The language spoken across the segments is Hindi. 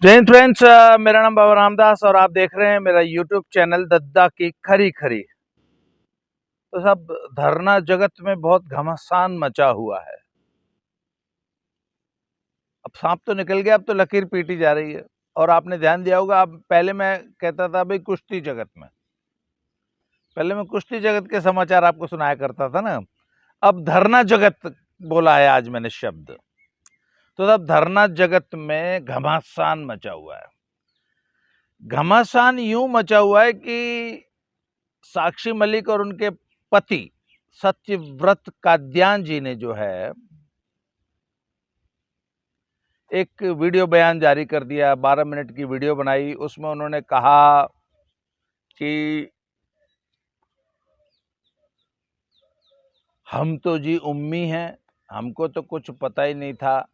जय हिंद फ्रेंड्स, मेरा नाम बाबा रामदास और आप देख रहे हैं मेरा यूट्यूब चैनल दद्दा की खरी खरी। तो सब धरना जगत में बहुत घमासान मचा हुआ है। अब सांप तो निकल गया, अब तो लकीर पीटी जा रही है। और आपने ध्यान दिया होगा, अब पहले मैं कहता था भाई कुश्ती जगत में, पहले मैं कुश्ती जगत के समाचार आपको सुनाया करता था ना। अब धरना जगत बोला है आज मैंने शब्द। तो अब धरना जगत में घमासान मचा हुआ है। घमासान यूं मचा हुआ है कि साक्षी मलिक और उनके पति सत्यव्रत काद्यान जी ने जो है एक वीडियो बयान जारी कर दिया। 12 मिनट की वीडियो बनाई। उसमें उन्होंने कहा कि हम तो जी उम्मी हैं, हमको तो कुछ पता ही नहीं था,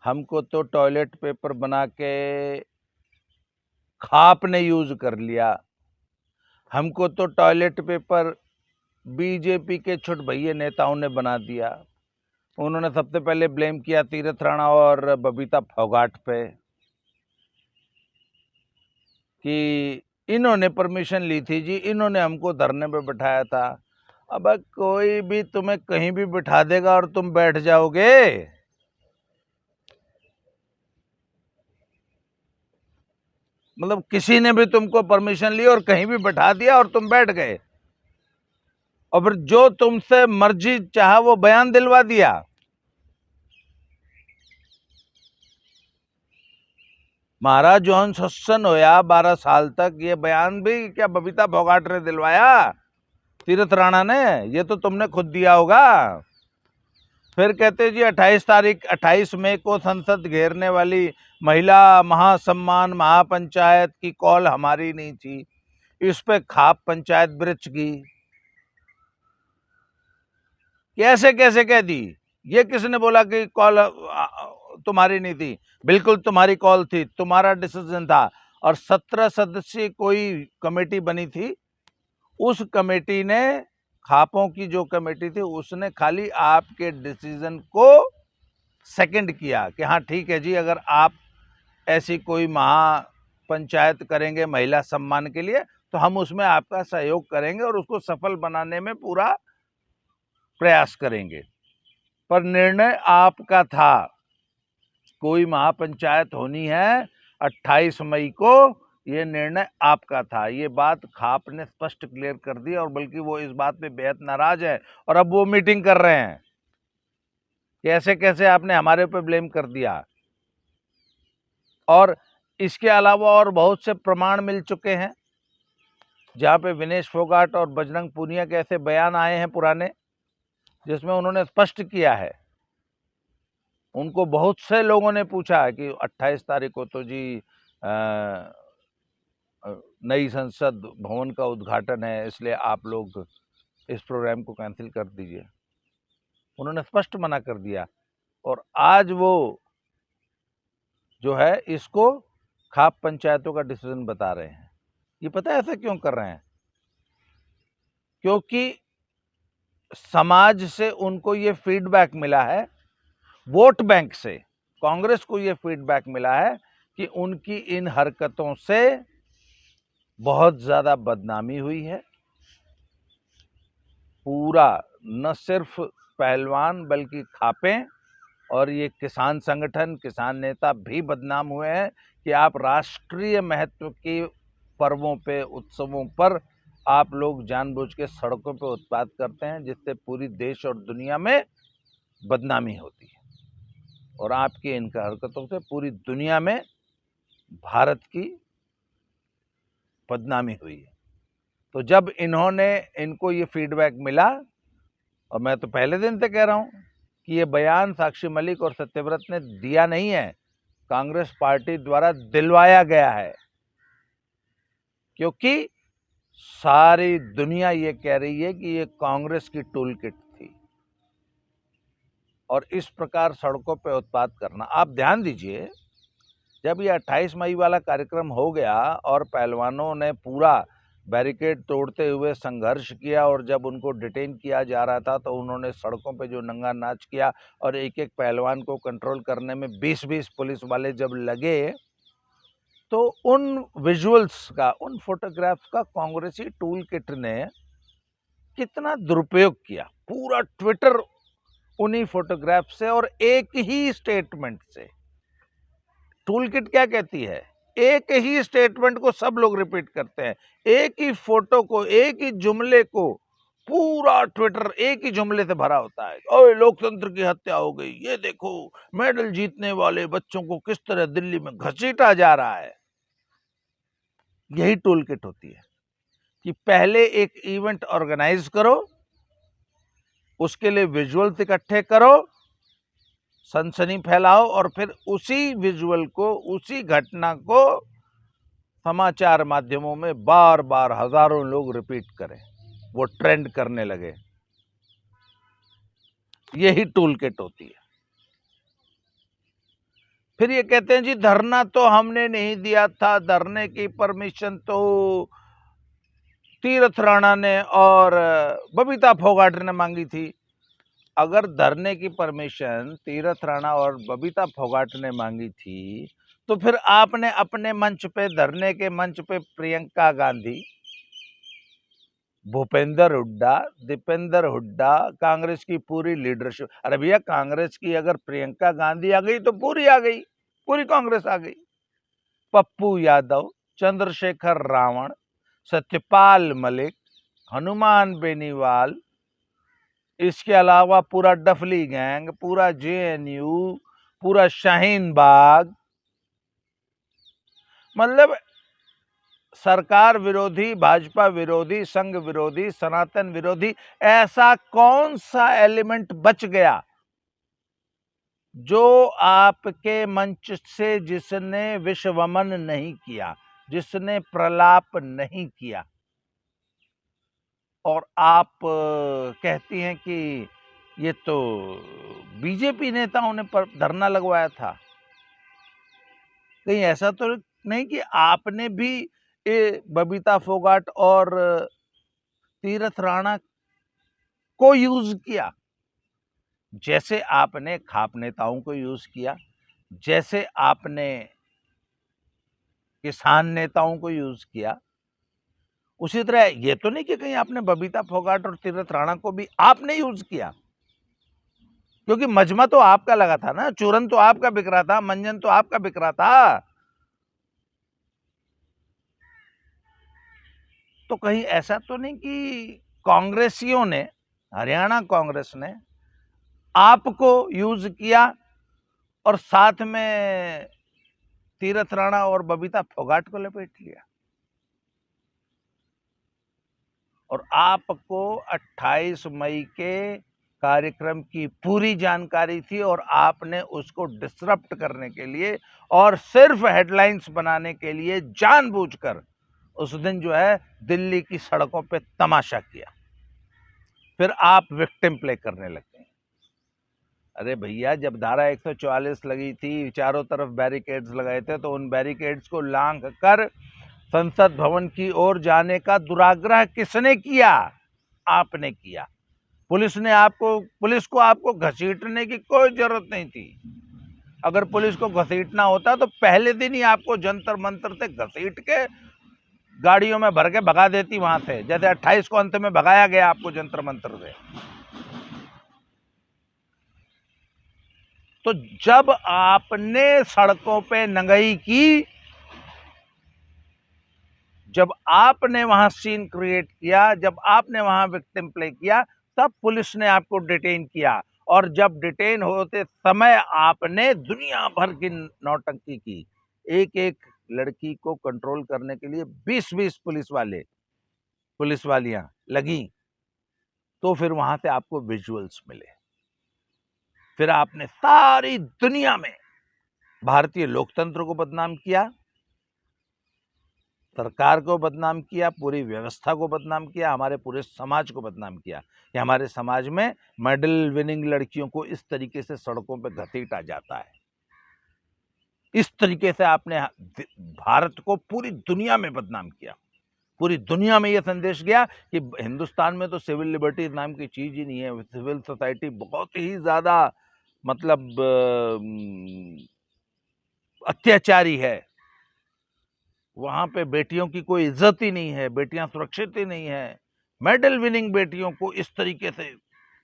हमको तो टॉयलेट पेपर बना के खाप ने यूज कर लिया, हमको तो टॉयलेट पेपर बीजेपी के छुट भैये नेताओं ने बना दिया। उन्होंने सबसे पहले ब्लेम किया तीरथ राणा और बबीता फोगाट पे कि इन्होंने परमिशन ली थी जी, इन्होंने हमको धरने पे बिठाया था। अब कोई भी तुम्हें कहीं भी बिठा देगा और तुम बैठ जाओगे? मतलब किसी ने भी तुमको परमिशन ली और कहीं भी बिठा दिया और तुम बैठ गए, और फिर जो तुमसे मर्जी चाहा वो बयान दिलवा दिया। महाराज जॉन सत्सन होया 12 साल तक, ये बयान भी क्या बबीता फोगाट ने दिलवाया, तीरथ राणा ने? ये तो तुमने खुद दिया होगा। फिर कहते जी 28 मई को संसद घेरने वाली महिला महासम्मान महापंचायत की कॉल हमारी नहीं थी, इस पे खाप पंचायत ब्रिज की। कैसे कैसे कह दी? ये किसने बोला कि कॉल तुम्हारी नहीं थी? बिल्कुल तुम्हारी कॉल थी, तुम्हारा डिसीजन था। और 17 सदस्यीय कोई कमेटी बनी थी, उस कमेटी ने, खापों की जो कमेटी थी, उसने खाली आपके डिसीजन को सेकंड किया कि हाँ ठीक है जी, अगर आप ऐसी कोई महापंचायत करेंगे महिला सम्मान के लिए तो हम उसमें आपका सहयोग करेंगे और उसको सफल बनाने में पूरा प्रयास करेंगे। पर निर्णय आपका था, कोई महापंचायत होनी है 28 मई को, ये निर्णय आपका था। ये बात खाप ने स्पष्ट क्लियर कर दी, और बल्कि वो इस बात पे बेहद नाराज है और अब वो मीटिंग कर रहे हैं। कैसे कैसे आपने हमारे ऊपर ब्लेम कर दिया। और इसके अलावा और बहुत से प्रमाण मिल चुके हैं जहां पे विनेश फोगाट और बजरंग पूनिया के ऐसे बयान आए हैं पुराने, जिसमें उन्होंने स्पष्ट किया है। उनको बहुत से लोगों ने पूछा कि 28 तारीख को तो जी नई संसद भवन का उद्घाटन है, इसलिए आप लोग इस प्रोग्राम को कैंसिल कर दीजिए। उन्होंने स्पष्ट मना कर दिया। और आज वो जो है इसको खाप पंचायतों का डिसीजन बता रहे हैं। ये पता है ऐसा क्यों कर रहे हैं? क्योंकि समाज से उनको ये फीडबैक मिला है, वोट बैंक से कांग्रेस को ये फीडबैक मिला है कि उनकी इन हरकतों से बहुत ज्यादा बदनामी हुई है। पूरा न सिर्फ पहलवान बल्कि खापें और ये किसान संगठन, किसान नेता भी बदनाम हुए हैं कि आप राष्ट्रीय महत्व के पर्वों पे, उत्सवों पर आप लोग जानबूझ के सड़कों पे उत्पात करते हैं, जिससे पूरी देश और दुनिया में बदनामी होती है। और आपकी इन हरकतों से पूरी दुनिया में भारत की बदनामी हुई है। तो जब इनको ये फीडबैक मिला, और मैं तो पहले दिन से कह रहा हूं कि ये बयान साक्षी मलिक और सत्यव्रत ने दिया नहीं है, कांग्रेस पार्टी द्वारा दिलवाया गया है। क्योंकि सारी दुनिया ये कह रही है कि ये कांग्रेस की टूल किट थी। और इस प्रकार सड़कों पे उत्पात करना, आप ध्यान दीजिए, जब ये 28 मई वाला कार्यक्रम हो गया और पहलवानों ने पूरा बैरिकेड तोड़ते हुए संघर्ष किया, और जब उनको डिटेन किया जा रहा था तो उन्होंने सड़कों पे जो नंगा नाच किया, और एक एक पहलवान को कंट्रोल करने में 20-20 पुलिस वाले जब लगे, तो उन विजुअल्स का, उन फोटोग्राफ्स का कांग्रेसी टूल किट ने कितना दुरुपयोग किया। पूरा ट्विटर उन्हीं फोटोग्राफ से और एक ही स्टेटमेंट से। टूल किट क्या कहती है? एक ही स्टेटमेंट को सब लोग रिपीट करते हैं, एक ही फोटो को, एक ही जुमले को, पूरा ट्विटर एक ही जुमले से भरा होता है। ओए लोकतंत्र की हत्या हो गई, ये देखो मेडल जीतने वाले बच्चों को किस तरह दिल्ली में घसीटा जा रहा है। यही टूल किट होती है कि पहले एक इवेंट ऑर्गेनाइज करो, उसके लिए विजुअल्स इकट्ठे करो, सनसनी फैलाओ और फिर उसी विजुअल को, उसी घटना को समाचार माध्यमों में बार बार हजारों लोग रिपीट करें, वो ट्रेंड करने लगे। यही टूल किट होती है। फिर ये कहते हैं जी धरना तो हमने नहीं दिया था, धरने की परमिशन तो तीरथ राणा ने और बबीता फोगाट ने मांगी थी। अगर धरने की परमिशन तीरथ राणा और बबीता फोगाट ने मांगी थी, तो फिर आपने अपने मंच पे, धरने के मंच पे प्रियंका गांधी, भूपेंद्र हुड्डा, दीपेंद्र हुड्डा, कांग्रेस की पूरी लीडरशिप। अरे भैया, कांग्रेस की अगर प्रियंका गांधी आ गई तो पूरी आ गई, पूरी कांग्रेस आ गई। पप्पू यादव, चंद्रशेखर रावण, सत्यपाल मलिक, हनुमान बेनीवाल, इसके अलावा पूरा डफली गैंग, पूरा जेएनयू, पूरा शाहीन बाग, मतलब सरकार विरोधी, भाजपा विरोधी, संघ विरोधी, सनातन विरोधी, ऐसा कौन सा एलिमेंट बच गया जो आपके मंच से, जिसने विश्वमन नहीं किया, जिसने प्रलाप नहीं किया, और आप कहती हैं कि ये तो बीजेपी नेताओं ने धरना लगवाया था। कहीं ऐसा तो नहीं कि आपने भी बबीता फोगाट और तीरथ राणा को यूज किया? जैसे आपने खाप नेताओं को यूज किया, जैसे आपने किसान नेताओं को यूज किया, उसी तरह ये तो नहीं कि कहीं आपने बबीता फोगाट और तीरथ राणा को भी आपने यूज किया, क्योंकि मजमा तो आपका लगा था ना, चूरन तो आपका बिक रहा था, मंजन तो आपका बिक रहा था। तो कहीं ऐसा तो नहीं कि कांग्रेसियों ने, हरियाणा कांग्रेस ने आपको यूज किया और साथ में तीरथ राणा और बबीता फोगाट को लपेट लिया? और आपको 28 मई के कार्यक्रम की पूरी जानकारी थी और आपने उसको डिसरप्ट करने के लिए और सिर्फ हेडलाइंस बनाने के लिए जानबूझकर उस दिन जो है दिल्ली की सड़कों पे तमाशा किया। फिर आप विक्टिम प्ले करने लगे। अरे भैया, जब धारा 144 लगी थी, चारों तरफ बैरिकेड्स लगाए थे, तो उन बैरिकेड्स को लांघ कर संसद भवन की ओर जाने का दुराग्रह किसने किया? आपने किया। पुलिस को आपको घसीटने की कोई जरूरत नहीं थी। अगर पुलिस को घसीटना होता तो पहले दिन ही आपको जंतर मंतर से घसीट के गाड़ियों में भर के भगा देती वहां से, जैसे 28 को अंत में भगाया गया आपको जंतर मंतर से। तो जब आपने सड़कों पे नंगई की, जब आपने वहां सीन क्रिएट किया, जब आपने वहां विक्टिम प्ले किया, तब पुलिस ने आपको डिटेन किया। और जब डिटेन होते समय आपने दुनिया भर की नौटंकी की। एक एक लड़की को कंट्रोल करने के लिए 20-20 पुलिस वालियां लगी। तो फिर वहां से आपको विजुअल्स मिले। फिर आपने सारी दुनिया में भारतीय लोकतंत्र को बदनाम किया, सरकार को बदनाम किया, पूरी व्यवस्था को बदनाम किया, हमारे पूरे समाज को बदनाम किया कि हमारे समाज में मेडल विनिंग लड़कियों को इस तरीके से सड़कों पर घसीटा जाता है। इस तरीके से आपने भारत को पूरी दुनिया में बदनाम किया। पूरी दुनिया में यह संदेश गया कि हिंदुस्तान में तो सिविल लिबर्टी नाम की चीज ही नहीं है, सिविल सोसाइटी बहुत ही ज्यादा मतलब अत्याचारी है। वहां पे बेटियों की कोई इज्जत ही नहीं है, बेटियां सुरक्षित ही नहीं है। मेडल विनिंग बेटियों को इस तरीके से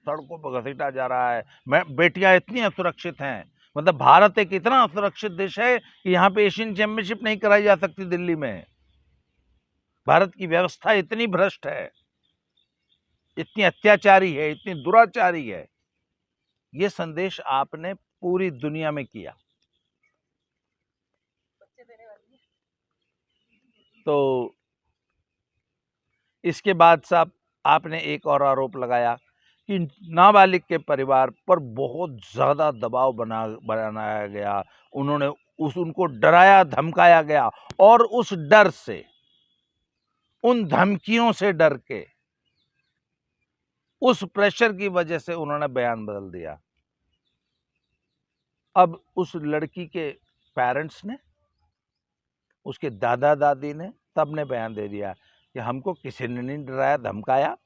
सड़कों पर घसीटा जा रहा है। बेटियां इतनी असुरक्षित हैं, मतलब भारत एक इतना असुरक्षित देश है कि यहाँ पे एशियन चैंपियनशिप नहीं कराई जा सकती दिल्ली में। भारत की व्यवस्था इतनी भ्रष्ट है, इतनी अत्याचारी है, इतनी दुराचारी है। ये संदेश आपने पूरी दुनिया में किया। तो इसके बाद साहब आपने एक और आरोप लगाया कि नाबालिग के परिवार पर बहुत ज्यादा दबाव बनाया गया, उनको डराया धमकाया गया और उस डर से, उन धमकियों से डर के, उस प्रेशर की वजह से उन्होंने बयान बदल दिया। अब उस लड़की के पेरेंट्स ने, उसके दादा दादी ने, सबने बयान दे दिया कि हमको किसी ने नहीं डराया धमकाया,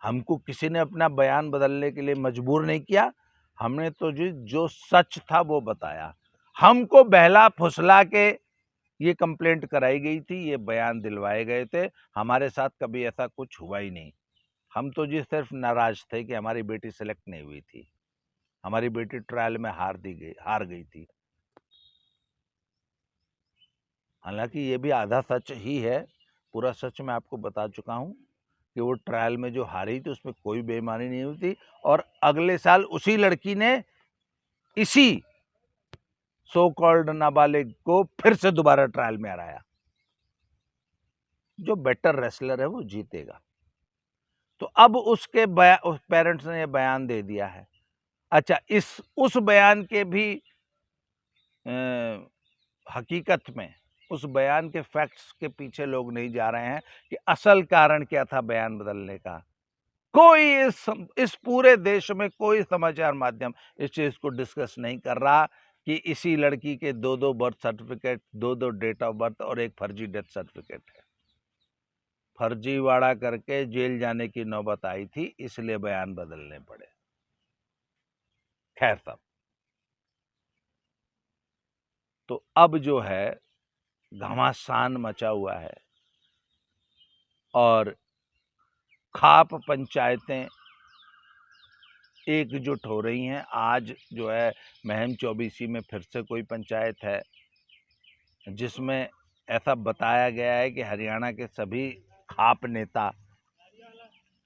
हमको किसी ने अपना बयान बदलने के लिए मजबूर नहीं किया, हमने तो जो सच था वो बताया। हमको बहला फुसला के ये कंप्लेंट कराई गई थी, ये बयान दिलवाए गए थे, हमारे साथ कभी ऐसा कुछ हुआ ही नहीं। हम तो जी सिर्फ नाराज थे कि हमारी बेटी सिलेक्ट नहीं हुई थी, हमारी बेटी ट्रायल में हार गई थी। हालांकि ये भी आधा सच ही है, पूरा सच मैं आपको बता चुका हूं कि वो ट्रायल में जो हारी थी उसमें कोई बेईमानी नहीं हुई थी। और अगले साल उसी लड़की ने इसी सो कॉल्ड नाबालिग को फिर से दोबारा ट्रायल में हराया। जो बेटर रेसलर है वो जीतेगा। तो अब उस पेरेंट्स ने बयान दे दिया है। अच्छा, उस बयान के भी हकीकत में, उस बयान के फैक्ट्स के पीछे लोग नहीं जा रहे हैं कि असल कारण क्या था बयान बदलने का। कोई इस पूरे देश में कोई समाचार माध्यम इस चीज को डिस्कस नहीं कर रहा कि इसी लड़की के दो बर्थ सर्टिफिकेट, दो डेट ऑफ बर्थ और एक फर्जी डेथ सर्टिफिकेट है। फर्जीवाड़ा करके जेल जाने की नौबत आई थी, इसलिए बयान बदलने पड़े। खैर साहब, तो अब जो है घमासान मचा हुआ है और खाप पंचायतें एकजुट हो रही हैं। आज जो है महम 24 में फिर से कोई पंचायत है जिसमें ऐसा बताया गया है कि हरियाणा के सभी खाप नेता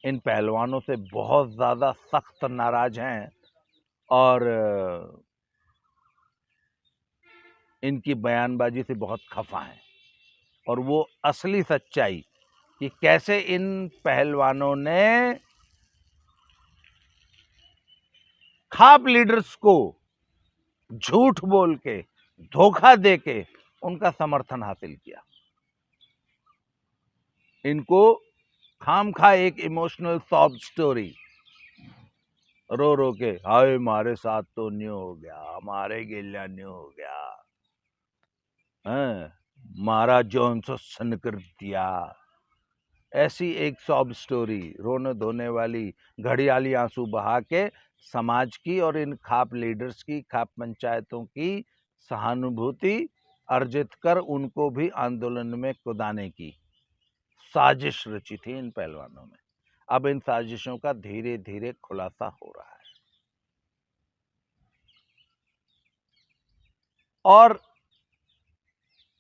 इन पहलवानों से बहुत ज़्यादा सख्त नाराज हैं और इनकी बयानबाजी से बहुत खफा हैं। और वो असली सच्चाई कि कैसे इन पहलवानों ने खाप लीडर्स को झूठ बोल के, धोखा दे के उनका समर्थन हासिल किया। इनको खामखा एक इमोशनल सॉफ्ट स्टोरी रो रो के, हाय हमारे साथ तो न्यू हो गया, हमारे गिल्ला न्यू हो गया, मारा जोन सो सन कर दिया, ऐसी एक सॉफ्ट स्टोरी रोने धोने वाली घड़ियाली आंसू बहा के समाज की और इन खाप लीडर्स की, खाप पंचायतों की सहानुभूति अर्जित कर उनको भी आंदोलन में कुदाने की साजिश रची थी इन पहलवानों में। अब इन साजिशों का धीरे धीरे खुलासा हो रहा है। और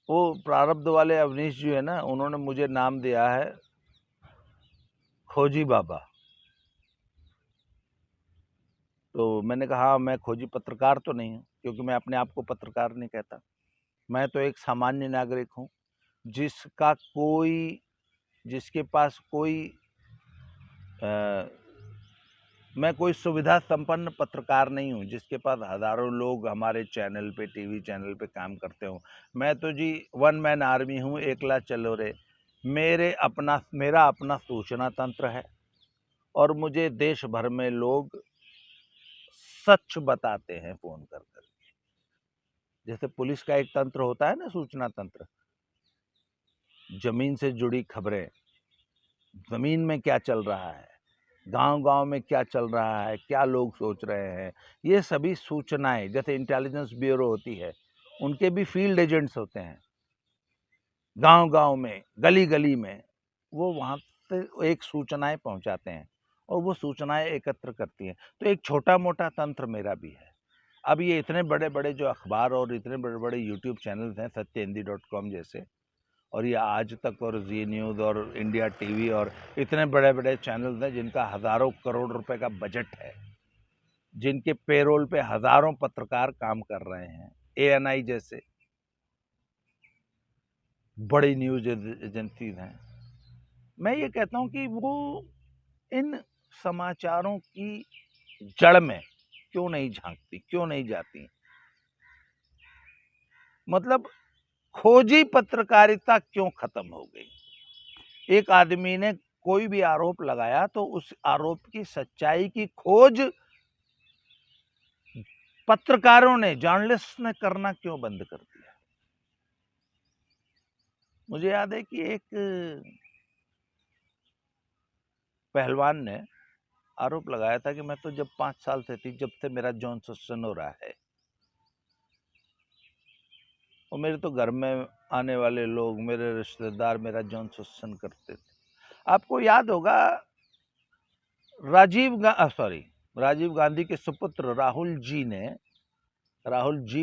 वो प्रारब्ध वाले अवनीश जी है ना, उन्होंने मुझे नाम दिया है खोजी बाबा। तो मैंने कहा मैं खोजी पत्रकार तो नहीं हूँ, क्योंकि मैं अपने आप को पत्रकार नहीं कहता। मैं तो एक सामान्य नागरिक हूँ जिसके पास मैं कोई सुविधा संपन्न पत्रकार नहीं हूँ जिसके पास हजारों लोग हमारे चैनल पे, टीवी चैनल पे काम करते हो। मैं तो जी वन मैन आर्मी हूँ, एकला चलो रे। मेरा अपना सूचना तंत्र है और मुझे देश भर में लोग सच बताते हैं फोन कर कर। जैसे पुलिस का एक तंत्र होता है ना, सूचना तंत्र, जमीन से जुड़ी खबरें, जमीन में क्या चल रहा है, गांव गांव में क्या चल रहा है, क्या लोग सोच रहे हैं, ये सभी सूचनाएं, जैसे इंटेलिजेंस ब्यूरो होती है, उनके भी फील्ड एजेंट्स होते हैं, गांव-गांव में, गली-गली में, वो वहाँ पे एक सूचनाएँ पहुँचाते हैं और वो सूचनाएँ एकत्र करती हैं। तो एक छोटा-मोटा तंत्र मेरा भी है। अब ये इतने बड़े-बड़े जो अखबार और इतने बड़े-बड़े यूट्यूब चैनल्स हैं, सत्यहिंदी.com जैसे, और ये आज तक और जी न्यूज़ और इंडिया टीवी और इतने बड़े-बड़े चैनल्स हैं जिनका हज़ारों करोड़ रुपए का बजट है, जिनके पेरोल पे हज़ारों पत्रकार काम कर रहे हैं, एएनआई जैसे बड़ी न्यूज़ एजेंसीज़ हैं। मैं ये कहता हूँ कि वो इन समाचारों की जड़ में क्यों नहीं झाँकती, क्यों नहीं जाती? मतलब खोजी पत्रकारिता क्यों खत्म हो गई? एक आदमी ने कोई भी आरोप लगाया तो उस आरोप की सच्चाई की खोज पत्रकारों ने, जर्नलिस्ट ने करना क्यों बंद कर दिया? मुझे याद है कि एक पहलवान ने आरोप लगाया था कि मैं तो जब 5 साल से थी, जब से मेरा जॉन सस्पेंड हो रहा है। और मेरे तो घर में आने वाले लोग, मेरे रिश्तेदार मेरा जॉन सस्पेंड करते थे। आपको याद होगा राजीव गांधी के सुपुत्र राहुल जी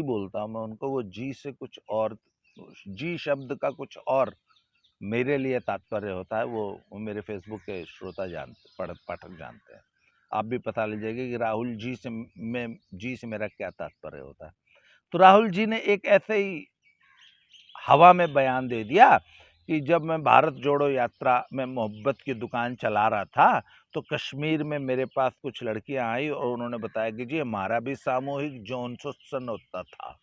बोलता हूं मैं उनको, वो जी से कुछ और, जी शब्द का कुछ और मेरे लिए तात्पर्य होता है। वो मेरे फेसबुक के श्रोता पाठक जानते हैं। आप भी पता लीजिएगा कि राहुल जी से जी से मेरा क्या तात्पर्य होता है। तो राहुल जी ने एक ऐसे ही हवा में बयान दे दिया कि जब मैं भारत जोड़ो यात्रा में मोहब्बत की दुकान चला रहा था तो कश्मीर में मेरे पास कुछ लड़कियां आई और उन्होंने बताया कि जी हमारा भी सामूहिक यौन शोषण होता था।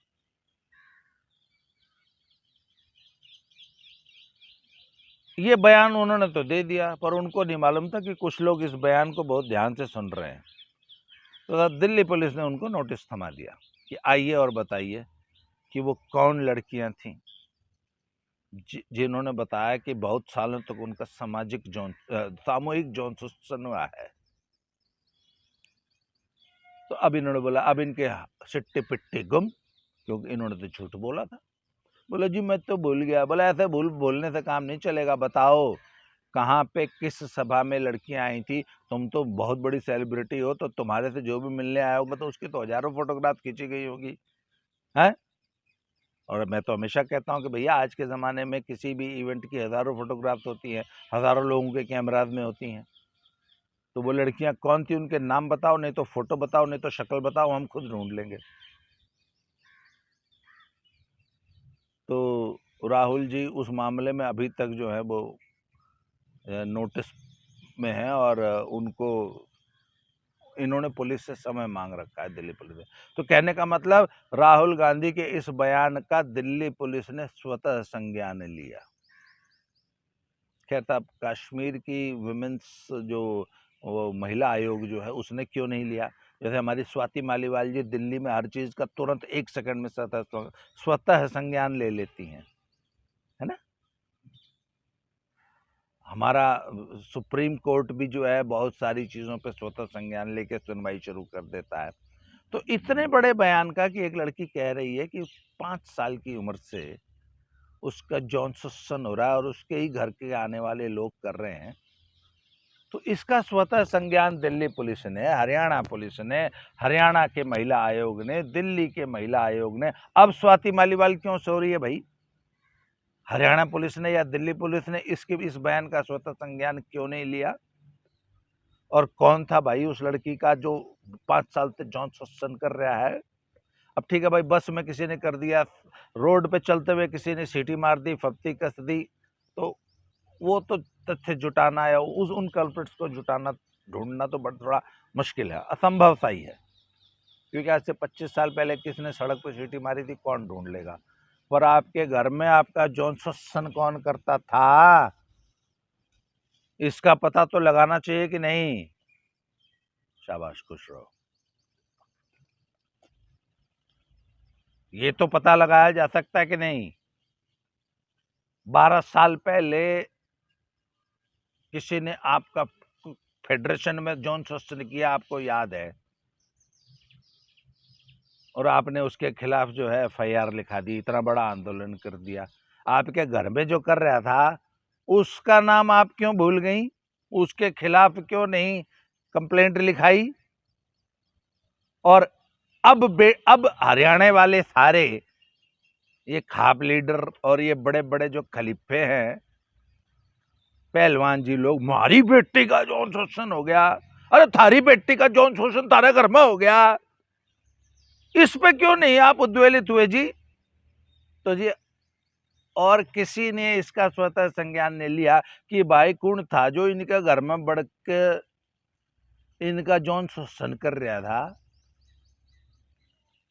ये बयान उन्होंने तो दे दिया, पर उनको नहीं मालूम था कि कुछ लोग इस बयान को बहुत ध्यान से सुन रहे हैं। तो दिल्ली पुलिस ने उनको नोटिस थमा दिया कि आइए और बताइए कि वो कौन लड़कियां थीं जिन्होंने बताया कि बहुत सालों तक उनका सामूहिक यौन शोषण हुआ है। तो अब इन्होंने बोला, अब इनके सिट्टे पिट्टे गुम, क्योंकि इन्होंने तो झूठ बोला था। बोला जी मैं तो भूल गया। बोला ऐसे बोलने से काम नहीं चलेगा, बताओ कहाँ पे किस सभा में लड़कियां आई थी? तुम तो बहुत बड़ी सेलिब्रिटी हो, तो तुम्हारे से जो भी मिलने आया होगा तो उसकी तो हजारों फोटोग्राफ खींची गई होगी, है? और मैं तो हमेशा कहता हूँ कि भैया आज के ज़माने में किसी भी इवेंट की हज़ारों फ़ोटोग्राफ्स होती हैं, हज़ारों लोगों के कैमराज में होती हैं। तो वो लड़कियाँ कौन थी, उनके नाम बताओ, नहीं तो फ़ोटो बताओ, नहीं तो शक्ल बताओ, हम खुद ढूँढ लेंगे। तो राहुल जी उस मामले में अभी तक जो है वो नोटिस में हैं और उनको इन्होंने पुलिस से समय मांग रखा है, दिल्ली पुलिस ने। तो कहने का मतलब राहुल गांधी के इस बयान का दिल्ली पुलिस ने स्वतः संज्ञान लिया। खैर तब कश्मीर की विमेंस जो वो महिला आयोग जो है उसने क्यों नहीं लिया? जैसे हमारी स्वाति मालीवाल जी दिल्ली में हर चीज का तुरंत 1 सेकंड में स्वतः संज्ञान ले लेती हैं, है ना? हमारा सुप्रीम कोर्ट भी जो है बहुत सारी चीजों पे स्वतः संज्ञान लेके सुनवाई शुरू कर देता है। तो इतने बड़े बयान का कि एक लड़की कह रही है कि 5 साल की उम्र से उसका जॉन शोषण हो रहा है और उसके ही घर के आने वाले लोग कर रहे हैं। तो इसका स्वतः संज्ञान दिल्ली पुलिस ने, हरियाणा पुलिस ने, हरियाणा के महिला आयोग ने, दिल्ली के महिला आयोग ने, अब स्वाति मालीवाल क्यों सो रही है भाई? हरियाणा पुलिस ने या दिल्ली पुलिस ने इस बयान का स्वतः संज्ञान क्यों नहीं लिया? और कौन था भाई उस लड़की का जो 5 साल से जॉन शोषण कर रहा है? अब ठीक है भाई, बस में किसी ने कर दिया, रोड पे चलते हुए किसी ने सीटी मार दी, फप्ती कस दी, तो वो तो तथ्य जुटाना या उन कल्प्रिट्स को जुटाना, ढूंढना तो थोड़ा मुश्किल है, असंभव सा ही है। क्योंकि आज से 25 साल पहले किसने सड़क पर सीटी मारी थी, कौन ढूंढ लेगा? पर आपके घर में आपका जॉन शोषण कौन करता था, इसका पता तो लगाना चाहिए कि नहीं? शाबाश, खुश रहो। ये तो पता लगाया जा सकता है कि नहीं? 12 साल पहले किसी ने आपका फेडरेशन में जॉन शोषण किया, आपको याद है? और आपने उसके खिलाफ जो है एफआईआर लिखा दी, इतना बड़ा आंदोलन कर दिया। आपके घर में जो कर रहा था उसका नाम आप क्यों भूल गई? उसके खिलाफ क्यों नहीं कंप्लेंट लिखाई? और अब हरियाणा वाले सारे ये खाप लीडर और ये बड़े बड़े जो खलीफे हैं पहलवान जी लोग, हमारी बेटी का जौन शोषण हो गया, अरे थारी बेटी का जौन शोषण तारे घर में हो गया, इस पे क्यों नहीं आप उद्वेलित हुए जी? तो जी और किसी ने इसका स्वतः संज्ञान नहीं लिया कि भाई कौन था जो इनके घर में बढ़ के इनका जौन शोषण कर रहा था।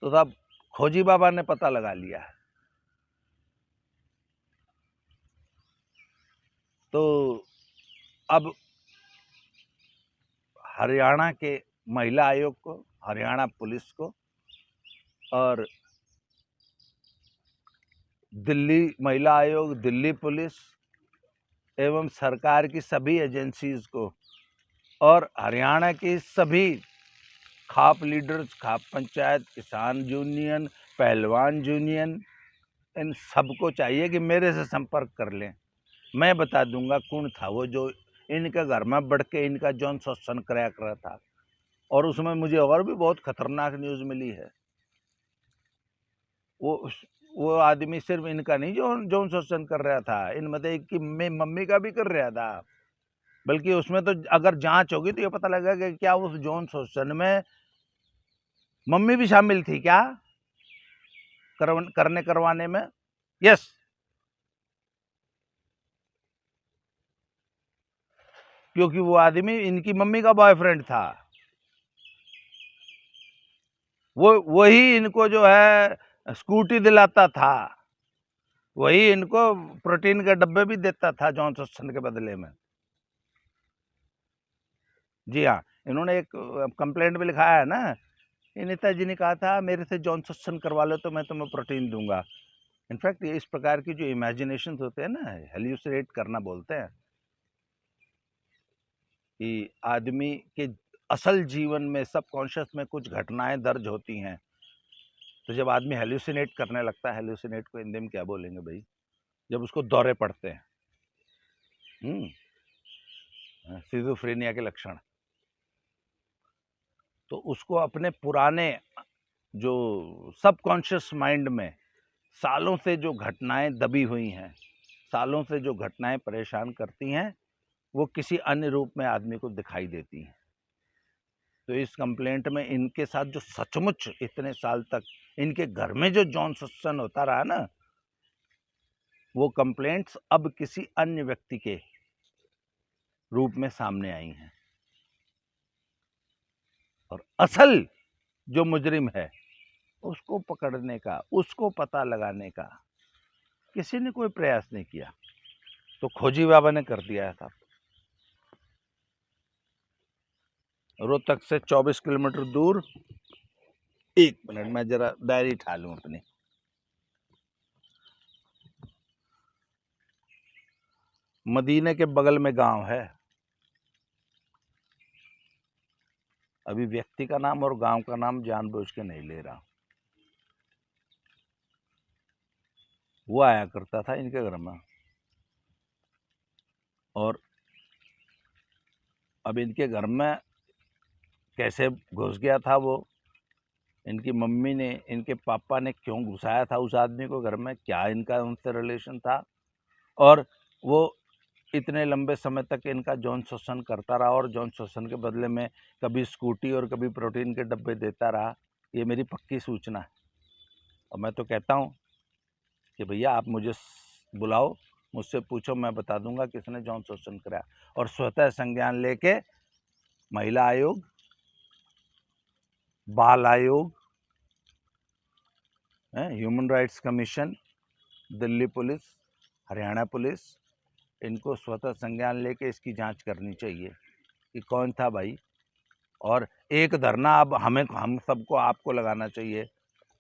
तो तब खोजी बाबा ने पता लगा लिया। तो अब हरियाणा के महिला आयोग को, हरियाणा पुलिस को और दिल्ली महिला आयोग, दिल्ली पुलिस एवं सरकार की सभी एजेंसीज को और हरियाणा की सभी खाप लीडर्स, खाप पंचायत, किसान यूनियन, पहलवान यूनियन, इन सबको चाहिए कि मेरे से संपर्क कर लें। मैं बता दूंगा कौन था वो जो इनके घर में बढ़ के इनका जौन शोषण कराया कर रहा था। और उसमें मुझे और भी बहुत खतरनाक न्यूज़ मिली है। वो आदमी सिर्फ इनका नहीं जौन शोषण कर रहा था, इनमें तो एक की मम्मी का भी कर रहा था। बल्कि उसमें तो अगर जांच होगी तो ये पता लगेगा कि क्या उस जौन शोषण में मम्मी भी शामिल थी क्या करवाने में? यस, क्योंकि वो आदमी इनकी मम्मी का बॉयफ्रेंड था। वो वही इनको जो है स्कूटी दिलाता था, वही इनको प्रोटीन के डब्बे भी देता था जॉन सस्सन के बदले में। जी हाँ, इन्होंने एक कंप्लेंट भी लिखाया है ना, नेताजी ने कहा था मेरे से जॉन सस्सन करवा लो तो मैं तुम्हें प्रोटीन दूंगा। इनफैक्ट ये इस प्रकार की जो इमेजिनेशन होते हैं ना, हेल्यूसिनेट करना बोलते हैं, कि आदमी के असल जीवन में सबकॉन्शियस में कुछ घटनाएं दर्ज होती हैं। तो जब आदमी हेल्यूसिनेट करने लगता है, हेल्यूसिनेट को हिंदी में क्या बोलेंगे भाई, जब उसको दौरे पड़ते हैं, सिजोफ्रेनिया के लक्षण, तो उसको अपने पुराने जो सबकॉन्शियस माइंड में सालों से जो घटनाएं दबी हुई हैं, सालों से जो घटनाएं परेशान करती हैं, वो किसी अन्य रूप में आदमी को दिखाई देती हैं। तो इस कंप्लेंट में इनके साथ जो सचमुच इतने साल तक इनके घर में जो जॉन सस्सन होता रहा ना, वो कंप्लेंट्स अब किसी अन्य व्यक्ति के रूप में सामने आई हैं। और असल जो मुजरिम है उसको पकड़ने का, उसको पता लगाने का किसी ने कोई प्रयास नहीं किया। तो खोजी बाबा ने कर दिया था। रोहतक से 24 किलोमीटर दूर, 1 मिनट मैं जरा डायरी उठा लूं अपनी। मदीने के बगल में गांव है। अभी व्यक्ति का नाम और गांव का नाम जानबूझ के नहीं ले रहा। वो आया करता था इनके घर में, और अब इनके घर में कैसे घुस गया था वो, इनकी मम्मी ने, इनके पापा ने क्यों घुसाया था उस आदमी को घर में, क्या इनका उनसे रिलेशन था, और वो इतने लंबे समय तक इनका जौन शोषण करता रहा और जौन शोषण के बदले में कभी स्कूटी और कभी प्रोटीन के डब्बे देता रहा, ये मेरी पक्की सूचना है। और मैं तो कहता हूँ कि भैया आप मुझे बुलाओ, मुझसे पूछो, मैं बता दूंगा किसने जौन शोषण कराया। और स्वतः संज्ञान लेके महिला आयोग, बाल आयोग, human rights commission, Delhi police, Haryana police, इनको स्वतः संज्ञान लेके इसकी जांच करनी चाहिए कि कौन था भाई। और एक धरना अब हम सबको, आपको लगाना चाहिए।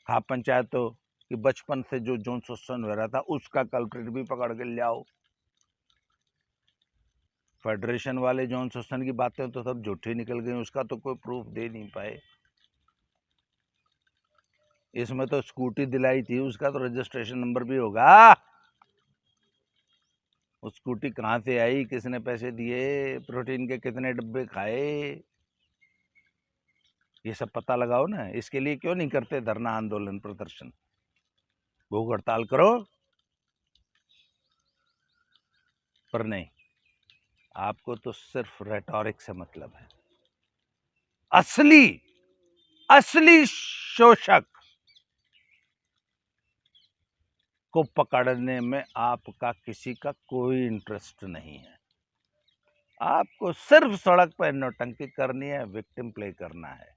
खाप पंचायत तो कि बचपन से जो जौन शोषण हो रहा था उसका कल्प्रिट भी पकड़ के ले आओ। फेडरेशन वाले जौन शोषण की बातें तो सब झूठी निकल गई, उसका तो कोई प्रूफ दे नहीं पाए। इसमें तो स्कूटी दिलाई थी, उसका तो रजिस्ट्रेशन नंबर भी होगा। वो स्कूटी कहाँ से आई, किसने पैसे दिए, प्रोटीन के कितने डब्बे खाए, ये सब पता लगाओ ना। इसके लिए क्यों नहीं करते धरना, आंदोलन, प्रदर्शन, भूख हड़ताल करो। पर नहीं, आपको तो सिर्फ रेटोरिक से मतलब है। असली शोषक को पकड़ने में आपका किसी का कोई इंटरेस्ट नहीं है। आपको सिर्फ सड़क पर नौटंकी करनी है, विक्टिम प्ले करना है।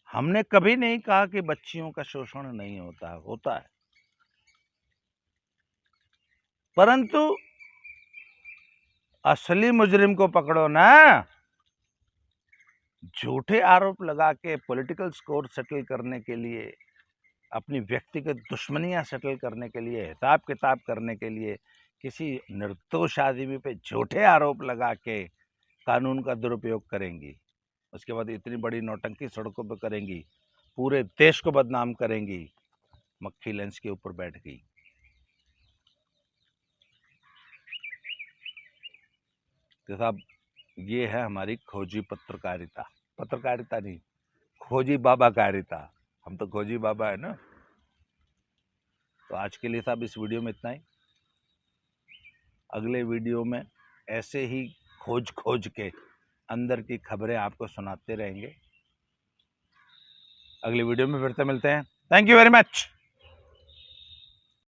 हमने कभी नहीं कहा कि बच्चियों का शोषण नहीं होता, होता है, परंतु असली मुजरिम को पकड़ो ना। झूठे आरोप लगा के पॉलिटिकल स्कोर सेटल करने के लिए, अपनी व्यक्तिगत दुश्मनियां सेटल करने के लिए, हिसाब किताब करने के लिए किसी निर्दोष आदमी पे झूठे आरोप लगा के कानून का दुरुपयोग करेंगी। उसके बाद इतनी बड़ी नौटंकी सड़कों पर करेंगी, पूरे देश को बदनाम करेंगी। मक्खी लेंस के ऊपर बैठ गई। तो साहब, ये है हमारी खोजी पत्रकारिता। पत्रकारिता नहीं, खोजी बाबाकारिता। हम तो खोजी बाबा है ना। तो आज के लिए साहब इस वीडियो में इतना ही। अगले वीडियो में ऐसे ही खोज के अंदर की खबरें आपको सुनाते रहेंगे। अगले वीडियो में फिर से मिलते हैं। Thank you very much.